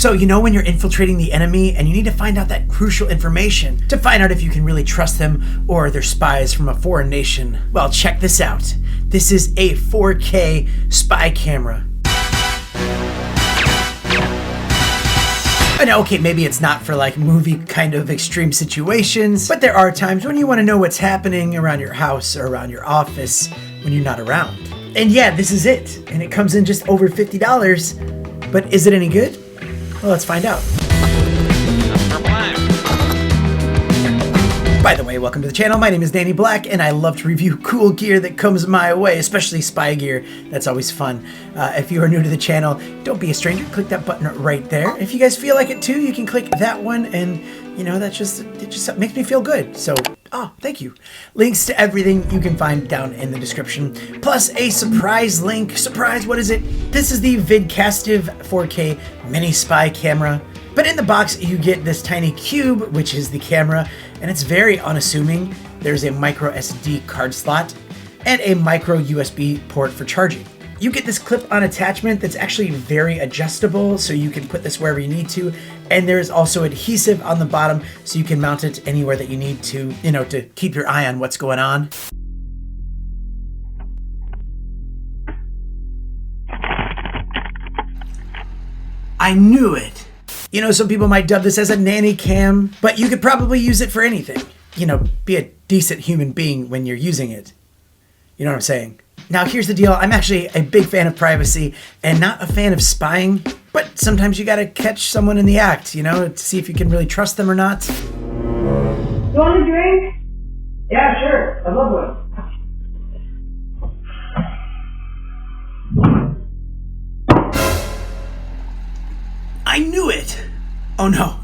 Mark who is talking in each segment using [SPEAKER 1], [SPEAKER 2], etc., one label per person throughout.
[SPEAKER 1] So, you know when you're infiltrating the enemy and you need to find out that crucial information to find out if you can really trust them or they're spies from a foreign nation? Well, check this out. This is a 4K spy camera. I know, okay, maybe it's not for like movie kind of extreme situations, but there are times when you want to know what's happening around your house or around your office when you're not around. And yeah, this is it. And it comes in just over $50. But is it any good? Well, let's find out. By the way, welcome to the channel. My name is Danny Black, and I love to review cool gear that comes my way, especially spy gear. That's always fun. If you are new to the channel, don't be a stranger. Click that button right there. If you guys feel like it too, you can click that one, and you know, it just makes me feel good. So, thank you. Links to everything you can find down in the description, plus a surprise link. Surprise, what is it? This is the VIDCASTIVE 4K mini spy camera. But in the box, you get this tiny cube, which is the camera, and it's very unassuming. There's a micro SD card slot and a micro USB port for charging. You get this clip-on attachment that's actually very adjustable, so you can put this wherever you need to. And there's also adhesive on the bottom, so you can mount it anywhere that you need to, you know, to keep your eye on what's going on. I knew it. You know, some people might dub this as a nanny cam, but you could probably use it for anything. You know, be a decent human being when you're using it. You know what I'm saying? Now, here's the deal. I'm actually a big fan of privacy and not a fan of spying, but sometimes you gotta catch someone in the act, you know, to see if you can really trust them or not.
[SPEAKER 2] You want a drink? Yeah, sure. I love one.
[SPEAKER 1] I knew it! Oh no.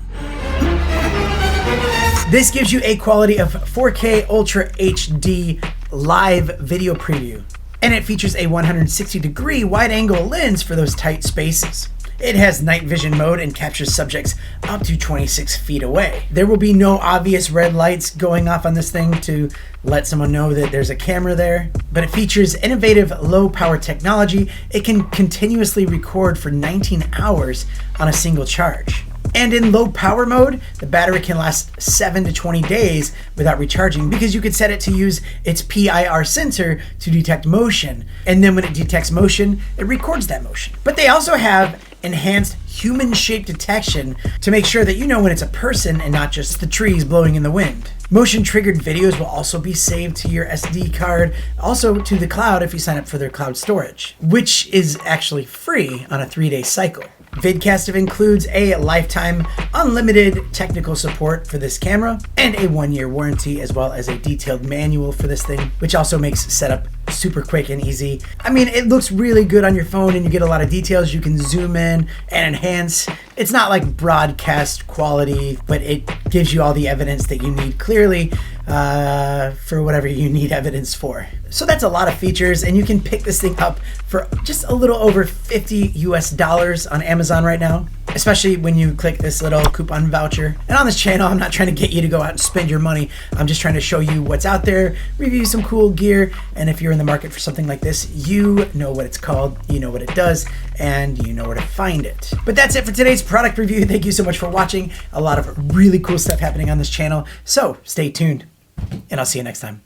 [SPEAKER 1] This gives you a quality of 4K Ultra HD live video preview. And it features a 160-degree wide-angle lens for those tight spaces. It has night vision mode and captures subjects up to 26 feet away. There will be no obvious red lights going off on this thing to let someone know that there's a camera there, but it features innovative low-power technology. It can continuously record for 19 hours on a single charge. And in low power mode, the battery can last 7 to 20 days without recharging because you could set it to use its PIR sensor to detect motion. And then when it detects motion, it records that motion. But they also have enhanced human-shaped detection to make sure that you know when it's a person and not just the trees blowing in the wind. Motion-triggered videos will also be saved to your SD card, also to the cloud if you sign up for their cloud storage, which is actually free on a 3-day cycle. VIDCASTIVE includes a lifetime unlimited technical support for this camera and a 1-year warranty, as well as a detailed manual for this thing, which also makes setup super quick and easy. I mean, it looks really good on your phone and you get a lot of details. You can zoom in and enhance. It's not like broadcast quality, but it gives you all the evidence that you need clearly for whatever you need evidence for. So that's a lot of features, and you can pick this thing up for just a little over $50 US on Amazon right now, especially when you click this little coupon voucher. And on this channel, I'm not trying to get you to go out and spend your money. I'm just trying to show you what's out there, review some cool gear, and if you're in the market for something like this, you know what it's called, you know what it does, and you know where to find it. But that's it for today's product review. Thank you so much for watching. A lot of really cool stuff happening on this channel, so stay tuned, and I'll see you next time.